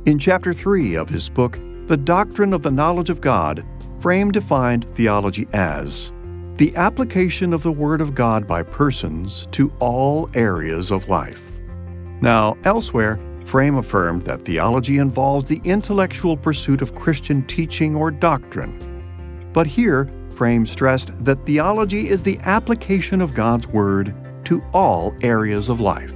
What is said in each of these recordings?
In Chapter 3 of his book, The Doctrine of the Knowledge of God, Frame defined theology as the application of the Word of God by persons to all areas of life. Now, elsewhere, Frame affirmed that theology involves the intellectual pursuit of Christian teaching or doctrine. But here, Frame stressed that theology is the application of God's Word to all areas of life.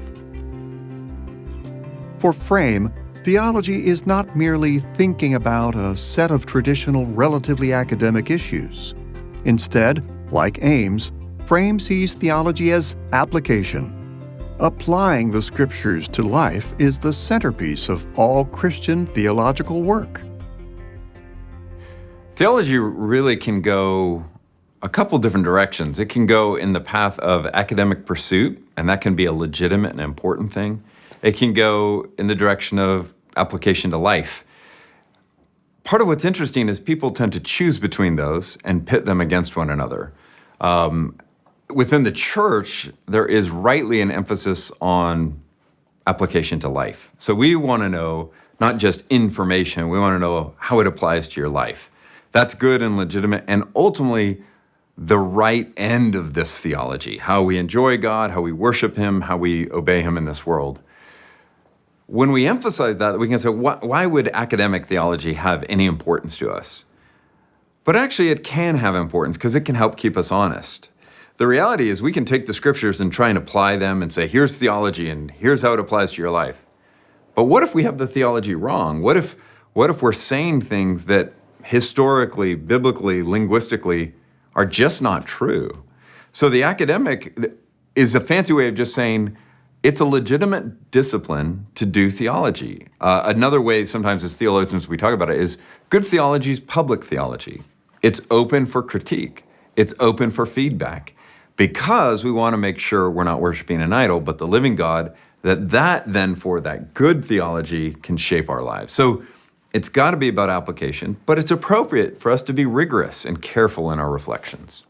For Frame, theology is not merely thinking about a set of traditional, relatively academic issues. Instead, like Ames, Frame sees theology as application. Applying the Scriptures to life is the centerpiece of all Christian theological work. Theology really can go a couple different directions. It can go in the path of academic pursuit, and that can be a legitimate and important thing. It can go in the direction of application to life. Part of what's interesting is people tend to choose between those and pit them against one another. Within the church, there is rightly an emphasis on application to life. So we want to know not just information, we want to know how it applies to your life. That's good and legitimate, and ultimately the right end of this theology, how we enjoy God, how we worship Him, how we obey Him in this world. When we emphasize that, we can say, why would academic theology have any importance to us? But actually, it can have importance because it can help keep us honest. The reality is we can take the Scriptures and try and apply them and say, here's theology and here's how it applies to your life. But what if we have the theology wrong? What if we're saying things that historically, biblically, linguistically are just not true? So the academic is a fancy way of just saying, it's a legitimate discipline to do theology. Another way sometimes as theologians we talk about it is good theology is public theology. It's open for critique. It's open for feedback because we want to make sure we're not worshiping an idol, but the living God, that then for that good theology can shape our lives. So it's got to be about application, but it's appropriate for us to be rigorous and careful in our reflections.